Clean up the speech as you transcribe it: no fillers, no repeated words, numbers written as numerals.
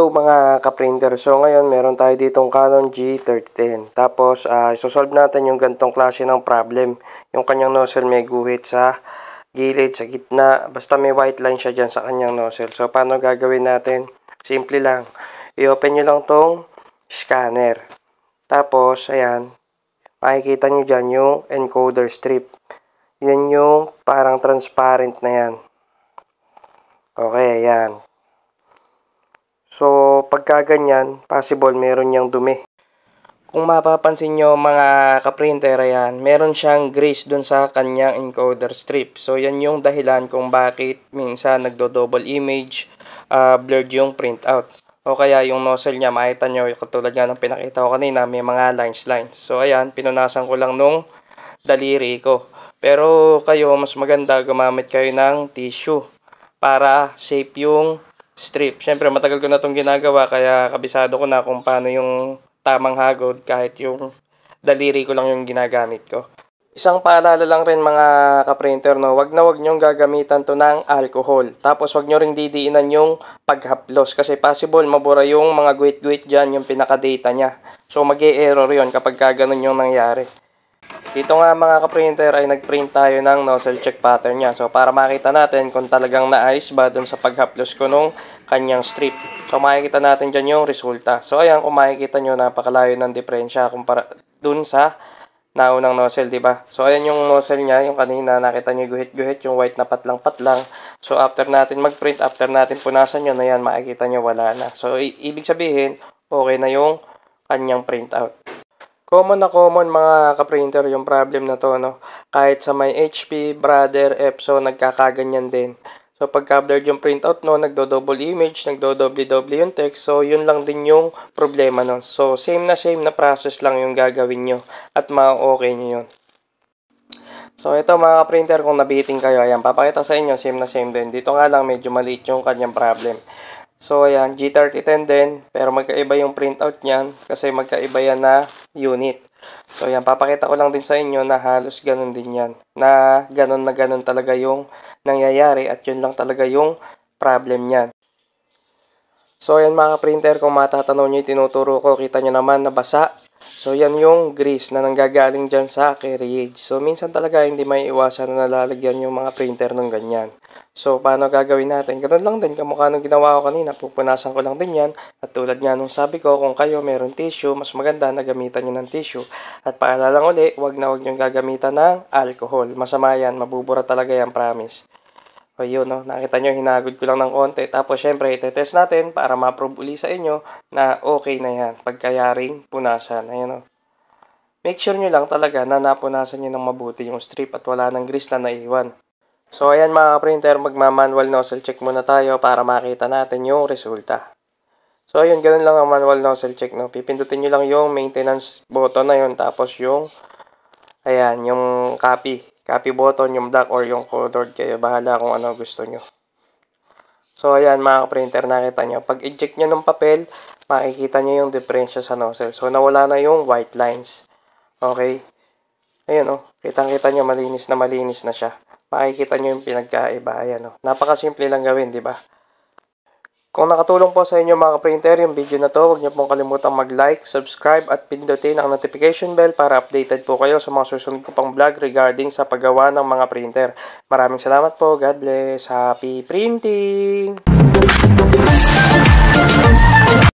Hello mga ka-printer. So ngayon meron tayo ditong Canon G3010. Tapos isosolve natin yung gantong klase ng problem. Yung kanyang nozzle may guhit sa gilid, sa gitna. Basta may white line siya dyan sa kanyang nozzle. So paano gagawin natin? Simple lang. I-open nyo lang tong scanner. Tapos ayan, makikita nyo dyan yung encoder strip. Yan yung parang transparent na yan. Okay, ayan. So, pagka ganyan, possible meron niyang dumi. Kung mapapansin nyo mga ka-printer, ayan, meron siyang grease dun sa kanyang encoder strip. So, yan yung dahilan kung bakit minsan nagdo-double image, blurred yung printout. O kaya yung nozzle niya, makita nyo, katulad nga ng pinakita ko kanina, may mga lines. So, ayan, pinunasan ko lang nung daliri ko. Pero kayo, mas maganda gumamit kayo ng tissue para safe yung strip. Siyempre, matagal ko na itong ginagawa kaya kabisado ko na kung paano yung tamang hagod kahit yung daliri ko lang yung ginagamit ko. Isang paalala lang rin mga ka-printer, no? Wag nyong gagamitan to ng alcohol. Tapos wag nyo ring didiinan yung paghaplos kasi possible mabura yung mga guhit-guhit dyan, yung pinaka-data niya. So mag-e-error yun kapag ganun yung nangyari. Dito nga mga ka-printer ay nag-print tayo ng nozzle check pattern niya. So para makita natin kung talagang naayos ba dun sa paghaplos ko nung kanyang strip. So makikita natin dyan yung resulta. So ayan, kung makikita nyo, napakalayo ng diferensya kumpara dun sa naunang nozzle, diba? So ayan yung nozzle niya, yung kanina nakita nyo guhit-guhit, yung white na patlang-patlang. So after natin mag-print, after natin punasan yun, ayan makikita nyo wala na. So ibig sabihin, okay na yung kanyang printout. Common na common mga ka-printer yung problem na to, no? Kahit sa may HP, Brother, Epson, nagkakaganyan din. So pagka blurred yung printout, no, nagdo-double image, nagdo-doble-doble yung text. So yun lang din yung problema nun. So same na process lang yung gagawin nyo at ma-okay nyo yun. So ito mga ka-printer, kung nabiting kayo, ayan, papakita sa inyo, same din. Dito nga lang medyo maliit yung kanyang problem. So ayan, G3010 din, pero magkaiba yung printout niyan kasi magkaiba yan na unit. So ayan, papakita ko lang din sa inyo na halos ganun din yan. Na ganun talaga yung nangyayari at yun lang talaga yung problem niyan. So ayan mga printer, kung matatanaw nyo yung tinuturo ko, kita nyo naman na basa. So yan yung grease na nanggagaling dyan sa carriage. So minsan talaga hindi may iwasan na nalalagyan yung mga printer ng ganyan. So paano gagawin natin? Ganun lang din, kamukha nung ginawa ko kanina, pupunasan ko lang din yan. At tulad nga nung sabi ko, kung kayo meron tissue, mas maganda na gamitan nyo ng tissue. At paalala lang uli, wag nyo gagamitan ng alcohol. Masama yan, mabubura talaga yan, promise. O yun, no? Nakita nyo, hinagod ko lang ng konti. Tapos syempre, itetest natin para ma-prove uli sa inyo na okay na yan. Pagkayaring punasan. Ayan, no? Make sure nyo lang talaga na napunasan nyo ng mabuti yung strip at wala ng grease na naiwan. So ayan mga printer, magma-manual nozzle check muna tayo para makita natin yung resulta. So ayun, ganun lang ang manual nozzle check, no? Pipindutin nyo lang yung maintenance button na yun. Tapos yung, ayan, yung copy button, yung black or yung colored, kayo bahala kung ano gusto nyo. So ayan mga printer, nakita nyo, pag eject nyo ng papel, makikita nyo yung diferensya sa nozzle. So nawala na yung white lines. Okay, ayun, oh, kitang-kita nyo, malinis na siya. Makikita nyo yung pinagkaiba. Ayan, oh, napakasimple lang gawin, di ba? Kung nakatulong po sa inyo mga printer yung video na to, huwag niyo pong kalimutang mag-like, subscribe at pindutin ang notification bell para updated po kayo sa mga susunod ko pang vlog regarding sa paggawa ng mga printer. Maraming salamat po. God bless. Happy printing!